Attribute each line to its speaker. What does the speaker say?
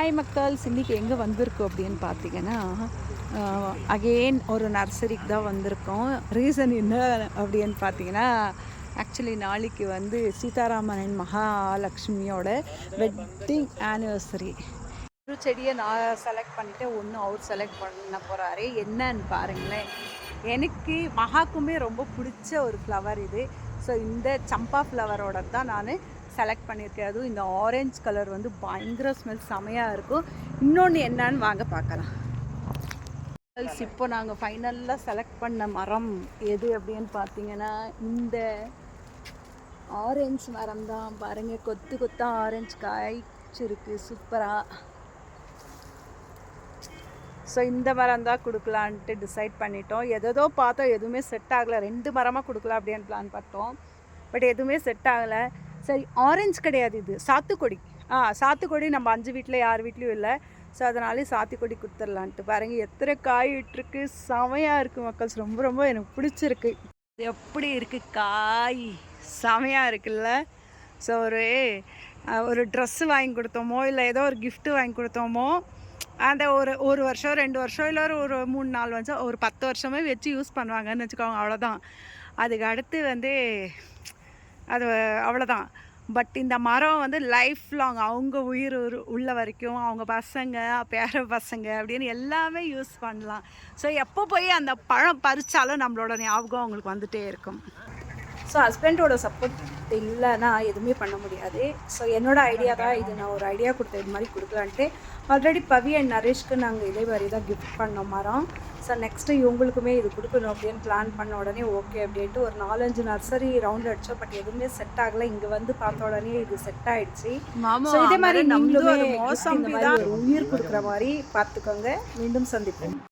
Speaker 1: Hi மக்கள்ஸ், இன்றைக்கி எங்கே வந்திருக்கோம் அப்படின்னு பார்த்தீங்கன்னா அகெயின் ஒரு நர்சரிக்கு தான் வந்திருக்கோம். ரீசன் என்ன அப்படின்னு பார்த்தீங்கன்னா, ஆக்சுவலி நாளைக்கு வந்து சீதாராமன் மகாலட்சுமியோட வெட்டிங் ஆனிவர்சரி. ஒரு செடியை நான் செலக்ட் பண்ணிவிட்டு ஒன்று அவர் செலக்ட் பண்ண போகிறாரு. என்னன்னு பாருங்களேன். எனக்கு மகாக்குமே ரொம்ப பிடிச்ச ஒரு ஃப்ளவர் இது. ஸோ இந்த சம்பா ஃப்ளவரோட தான் நான் செலக்ட் பண்ணியிருக்கேன். அதுவும் இந்த ஆரஞ்சு கலர் வந்து பயங்கர ஸ்மெல் செமையாக இருக்கும். இன்னொன்று என்னன்னு வாங்க பார்க்கலாம். இப்போ நாங்கள் ஃபைனலாக செலக்ட் பண்ண மரம் எது அப்படின்னு பார்த்தீங்கன்னா, இந்த ஆரஞ்சு மரம் தான். பாருங்கள், கொத்து கொத்தாக ஆரஞ்சு காய்ச்சிருக்கு சூப்பராக. ஸோ இந்த மரம் தான் கொடுக்கலான்ட்டு டிசைட் பண்ணிட்டோம். எதோ பார்த்தோம், எதுவுமே செட் ஆகலை. 2 மரமாக கொடுக்கலாம் அப்படின்னு பிளான் பார்த்தோம். பட் எதுவுமே செட் ஆகலை. சரி, ஆரஞ்சு கிடையாது, இது சாத்துக்கொடி. சாத்துக்கொடி நம்ம 5 வீட்டில் 6 வீட்லேயும் இல்லை. ஸோ அதனாலே சாத்துக்கொடி கொடுத்துடலான்ட்டு. பாருங்கள் எத்தனை காய் விட்டுருக்கு, செமையாக இருக்குது மக்கள்ஸ். ரொம்ப ரொம்ப எனக்கு பிடிச்சிருக்கு. எப்படி இருக்குது காய், செமையாக இருக்குல்ல. ஸோ ஒரு ட்ரெஸ்ஸு வாங்கி கொடுத்தோமோ இல்லை ஏதோ ஒரு கிஃப்ட்டு வாங்கி கொடுத்தோமோ, அந்த ஒரு வருஷம் 2 வருஷம் இல்லை ஒரு 3-4 வருஷம், ஒரு 10 வருஷமே வச்சு யூஸ் பண்ணுவாங்கன்னு வச்சுக்கோங்க. அவ்வளோதான். அதுக்கு அடுத்து வந்து அது அவ்வளோதான். பட் இந்த மரம் வந்து லைஃப் லாங், அவங்க உயிர் உள்ள வரைக்கும் அவங்க பசங்க பேர பசங்க அப்படின்னு எல்லாமே யூஸ் பண்ணலாம். ஸோ எப்போ போய் அந்த பழம் பறித்தாலும் நம்மளோட ஞாபகம் அவங்களுக்கு வந்துகிட்டே இருக்கும். ஸோ ஹஸ்பண்டோட சப்போர்ட் இல்லைன்னா எதுவுமே பண்ண முடியாது. ஸோ என்னோடய ஐடியா தான் இது. நான் ஒரு ஐடியா கொடுத்தேன், இது மாதிரி கொடுக்கலான்ட்டு. ஆல்ரெடி பவி அண்ட் நரேஷ்க்கு நாங்கள் இதே மாதிரி தான் கிஃப்ட் பண்ணோம் மரம். ஸோ நெக்ஸ்ட்டு இவங்களுக்குமே இது கொடுக்கணும் அப்படின்னு பிளான் பண்ண உடனே ஓகே அப்படின்ட்டு ஒரு 4-5 நர்சரி ரவுண்ட் அடித்தோம். பட் எதுவுமே செட் ஆகலை. இங்கே வந்து பார்த்த உடனே இது செட் ஆகிடுச்சு. ஸோ இதே மாதிரி நீங்களுமே இந்த மாதிரி ஒரு உயிர் கொடுக்குற மாதிரி பார்த்துக்கோங்க. மீண்டும் சந்திப்போம்.